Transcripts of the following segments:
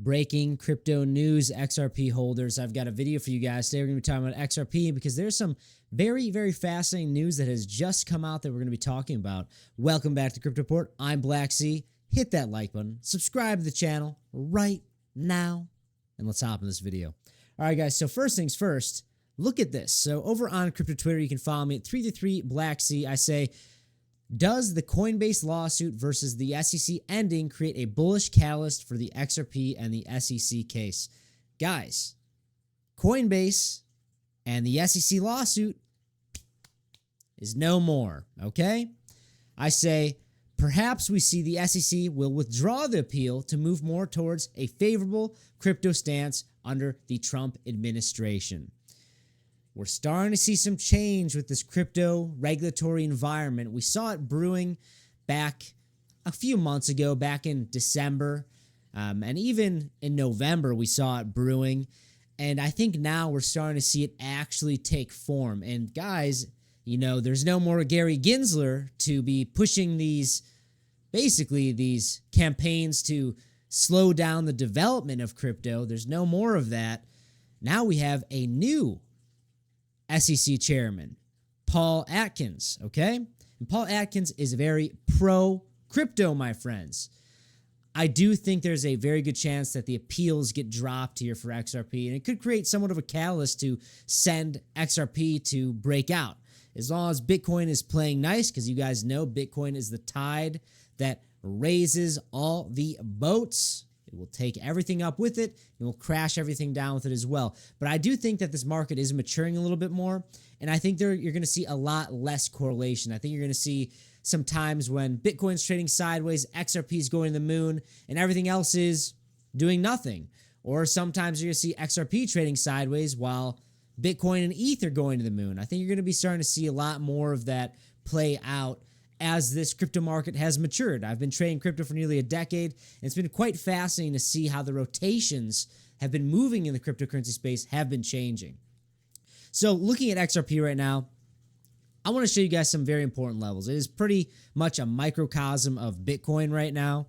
breaking crypto news, XRP holders. I've got a video for you guys today. We're going to be talking about XRP because there's some very, very fascinating news that has just come out that we're going to be talking about. Welcome back to Crypto Report. I'm Blacksea. Hit that like button. Subscribe to the channel right now. And let's hop in this video. All right, guys. So first things first, look at this. So over on Crypto Twitter, you can follow me at 333Blacksea. I say, does the Coinbase lawsuit versus the SEC ending create a bullish catalyst for the XRP and the SEC case? Guys, Coinbase and the SEC lawsuit is no more, okay? I say, perhaps we see the SEC will withdraw the appeal to move more towards a favorable crypto stance under the Trump administration. We're starting to see some change with this crypto regulatory environment. We saw it brewing back a few months ago, back in December, and even in November we saw it brewing. And I think now we're starting to see it actually take form. And guys, you know, there's no more Gary Gensler to be pushing these campaigns to slow down the development of crypto. There's no more of that. Now we have a new SEC chairman, Paul Atkins, okay? And Paul Atkins is very pro-crypto, my friends. I do think there's a very good chance that the appeals get dropped here for XRP, and it could create somewhat of a catalyst to send XRP to break out. As long as Bitcoin is playing nice, because you guys know Bitcoin is the tide that raises all the boats. It will take everything up with it. It will crash everything down with it as well. But I do think that this market is maturing a little bit more, and I think you're going to see a lot less correlation. I think you're going to see some times when Bitcoin's trading sideways, XRP is going to the moon, and everything else is doing nothing. Or sometimes you're going to see XRP trading sideways while Bitcoin and ETH are going to the moon. I think you're going to be starting to see a lot more of that play out as this crypto market has matured. I've been trading crypto for nearly a decade, and it's been quite fascinating to see how the rotations have been moving in the cryptocurrency space have been changing. So looking at XRP right now, I want to show you guys some very important levels. It is pretty much a microcosm of Bitcoin right now.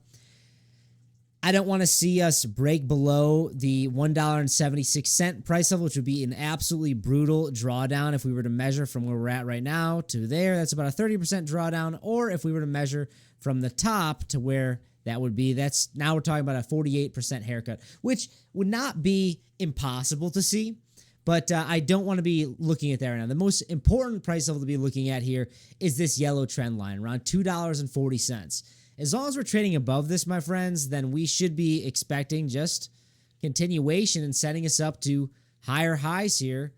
I don't want to see us break below the $1.76 price level, which would be an absolutely brutal drawdown if we were to measure from where we're at right now to there. That's about a 30% drawdown. Or if we were to measure from the top to where that would be, now we're talking about a 48% haircut, which would not be impossible to see. But I don't want to be looking at that right now. The most important price level to be looking at here is this yellow trend line, around $2.40. As long as we're trading above this, my friends, then we should be expecting just continuation and setting us up to higher highs here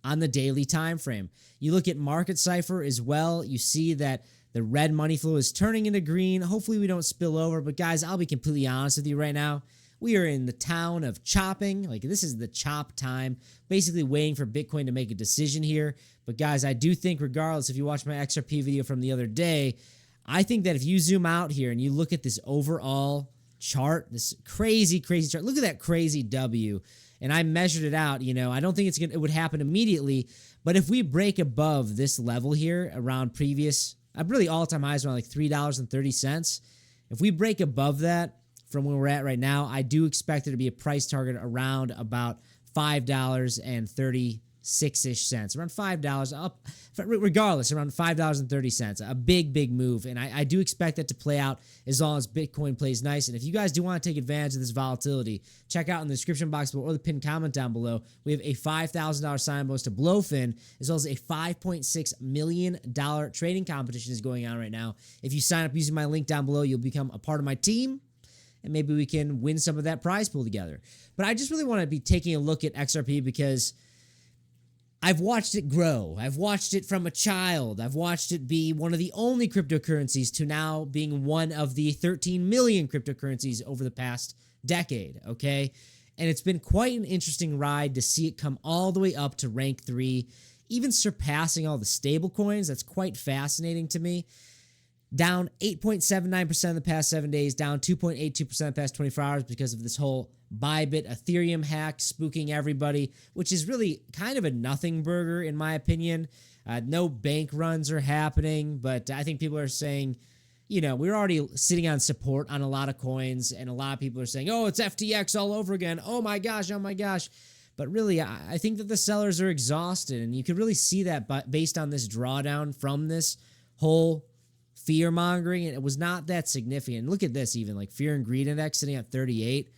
on the daily time frame. You look at market cipher as well. You see that the red money flow is turning into green. Hopefully we don't spill over. But guys, I'll be completely honest with you right now. We are in the town of chopping. Like, this is the chop time, basically waiting for Bitcoin to make a decision here. But guys, I do think regardless, if you watch my XRP video from the other day, I think that if you zoom out here and you look at this overall chart, this crazy, crazy chart, look at that crazy W. And I measured it out. You know, I don't think it would happen immediately, but if we break above this level here around previous, really all-time highs around like $3.30. If we break above that from where we're at right now, I do expect there to be a price target around about $5.36-ish, around $5 up, regardless, around $5.30. A big, big move. And I do expect that to play out as long as Bitcoin plays nice. And if you guys do want to take advantage of this volatility, check out in the description box below or the pinned comment down below. We have a $5,000 sign bonus to Blowfin, as well as a $5.6 million trading competition is going on right now. If you sign up using my link down below, you'll become a part of my team, and maybe we can win some of that prize pool together. But I just really want to be taking a look at XRP because I've watched it grow. I've watched it from a child. I've watched it be one of the only cryptocurrencies to now being one of the 13 million cryptocurrencies over the past decade, okay? And it's been quite an interesting ride to see it come all the way up to rank 3, even surpassing all the stable coins. That's quite fascinating to me. Down 8.79% in the past 7 days, down 2.82% in the past 24 hours because of this whole Bybit Ethereum hack spooking everybody, which is really kind of a nothing burger in my opinion. No bank runs are happening, but I think people are saying, we're already sitting on support on a lot of coins, and a lot of people are saying, oh, it's FTX all over again. Oh my gosh, oh my gosh. But really, I think that the sellers are exhausted, and you could really see that based on this drawdown from this whole fear mongering, and it was not that significant. Look at this, even like fear and greed index sitting at 38.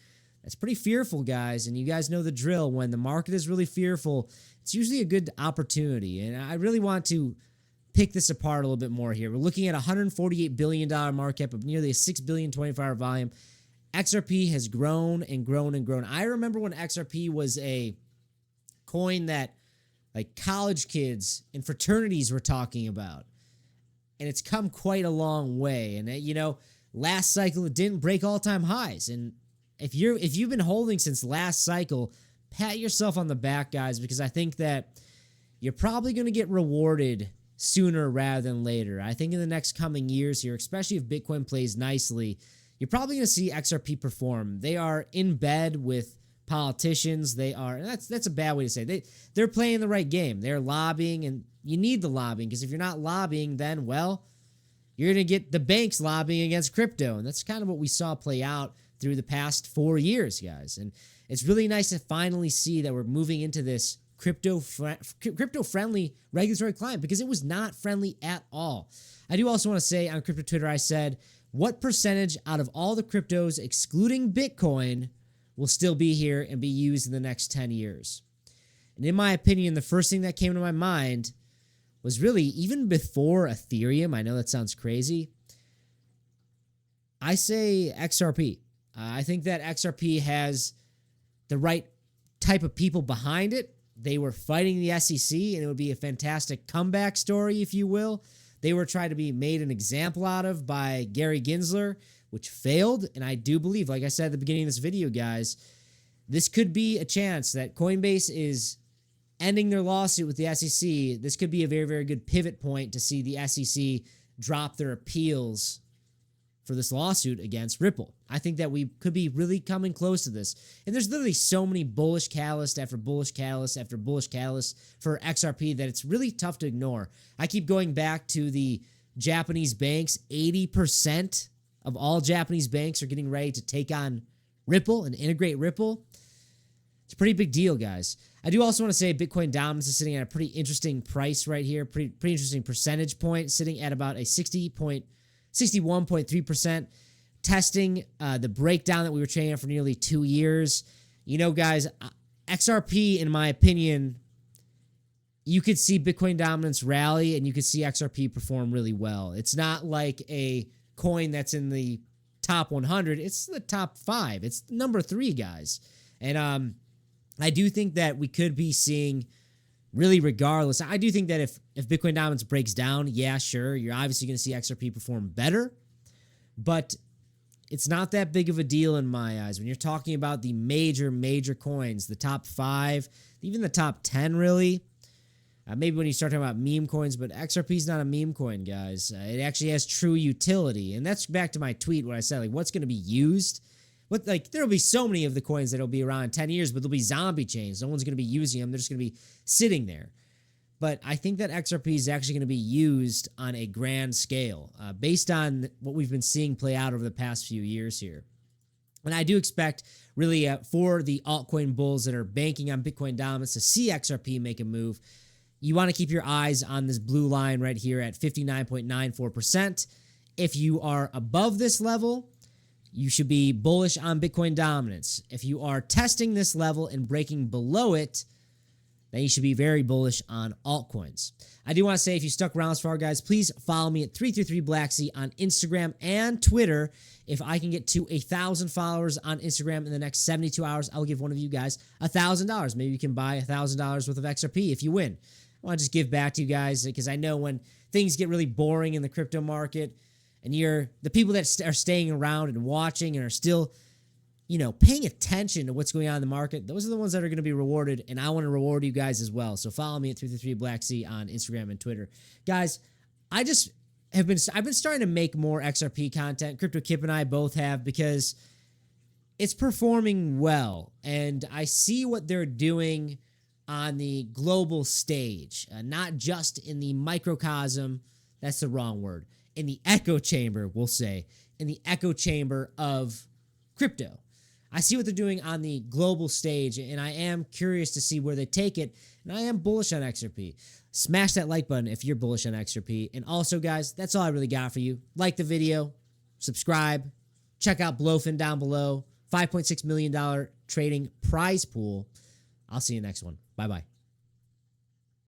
That's pretty fearful, guys, and you guys know the drill. When the market is really fearful, it's usually a good opportunity, and I really want to pick this apart a little bit more here. We're looking at a $148 billion market cap of nearly a $6 billion 24-hour volume. XRP has grown and grown and grown. I remember when XRP was a coin that like college kids and fraternities were talking about, and it's come quite a long way. And last cycle it didn't break all-time highs, and if you've been holding since last cycle, pat yourself on the back, guys, because I think that you're probably going to get rewarded sooner rather than later. I think in the next coming years here, especially if Bitcoin plays nicely, you're probably going to see XRP perform. They are in bed with politicians. They are, and that's a bad way to say it. They're playing the right game. They're lobbying, and you need the lobbying, because if you're not lobbying, then, well, you're going to get the banks lobbying against crypto, and that's kind of what we saw play out through the past 4 years, guys. And it's really nice to finally see that we're moving into this crypto-friendly regulatory climate, because it was not friendly at all. I do also want to say on crypto Twitter, I said, what percentage out of all the cryptos, excluding Bitcoin, will still be here and be used in the next 10 years? And in my opinion, the first thing that came to my mind was really, even before Ethereum, I know that sounds crazy, I say XRP. I think that XRP has the right type of people behind it. They were fighting the SEC, and it would be a fantastic comeback story, if you will. They were trying to be made an example out of by Gary Gensler, which failed. And I do believe, like I said at the beginning of this video, guys, this could be a chance that Coinbase is ending their lawsuit with the SEC. This could be a very, very good pivot point to see the SEC drop their appeals for this lawsuit against Ripple. I think that we could be really coming close to this. And there's literally so many bullish catalyst after bullish catalyst after bullish catalyst for XRP that it's really tough to ignore. I keep going back to the Japanese banks. 80% of all Japanese banks are getting ready to take on Ripple and integrate Ripple. It's a pretty big deal, guys. I do also want to say Bitcoin dominance is sitting at a pretty interesting price right here, pretty interesting percentage point, sitting at about a 61.3%, testing the breakdown that we were trading at for nearly 2 years. Guys, XRP, in my opinion, you could see Bitcoin dominance rally, and you could see XRP perform really well. It's not like a coin that's in the top 100. It's the top 5. It's number 3, guys. And I do think that we could be seeing, really regardless, I do think that if Bitcoin dominance breaks down, yeah, sure, you're obviously going to see XRP perform better, but it's not that big of a deal in my eyes. When you're talking about the major coins, the top 5, even the top 10, really, maybe when you start talking about meme coins, but XRP is not a meme coin, guys. It actually has true utility, and that's back to my tweet where I said, like, what's going to be used? There'll be so many of the coins that'll be around in 10 years, but they'll be zombie chains. No one's going to be using them. They're just going to be sitting there. But I think that XRP is actually going to be used on a grand scale based on what we've been seeing play out over the past few years here. And I do expect really for the altcoin bulls that are banking on Bitcoin dominance to see XRP make a move. You want to keep your eyes on this blue line right here at 59.94%. If you are above this level, you should be bullish on Bitcoin dominance. If you are testing this level and breaking below it, then you should be very bullish on altcoins. I do want to say, if you stuck around this far, guys, please follow me at 333blacksea on Instagram and Twitter. If I can get to 1,000 followers on Instagram in the next 72 hours, I'll give one of you guys $1,000. Maybe you can buy $1,000 worth of XRP if you win. I want to just give back to you guys, because I know when things get really boring in the crypto market, and you're the people that are staying around and watching and are still, paying attention to what's going on in the market, those are the ones that are going to be rewarded, and I want to reward you guys as well. So follow me at 333blacksea on Instagram and Twitter. Guys, I've been starting to make more XRP content. Crypto Kip and I both have, because it's performing well, and I see what they're doing on the global stage, not just in the microcosm. That's the wrong word. in the echo chamber, we'll say, in the echo chamber of crypto. I see what they're doing on the global stage, and I am curious to see where they take it, and I am bullish on XRP. Smash that like button if you're bullish on XRP. And also, guys, that's all I really got for you. Like the video, subscribe, check out Blowfin down below, $5.6 million trading prize pool. I'll see you next one. Bye-bye.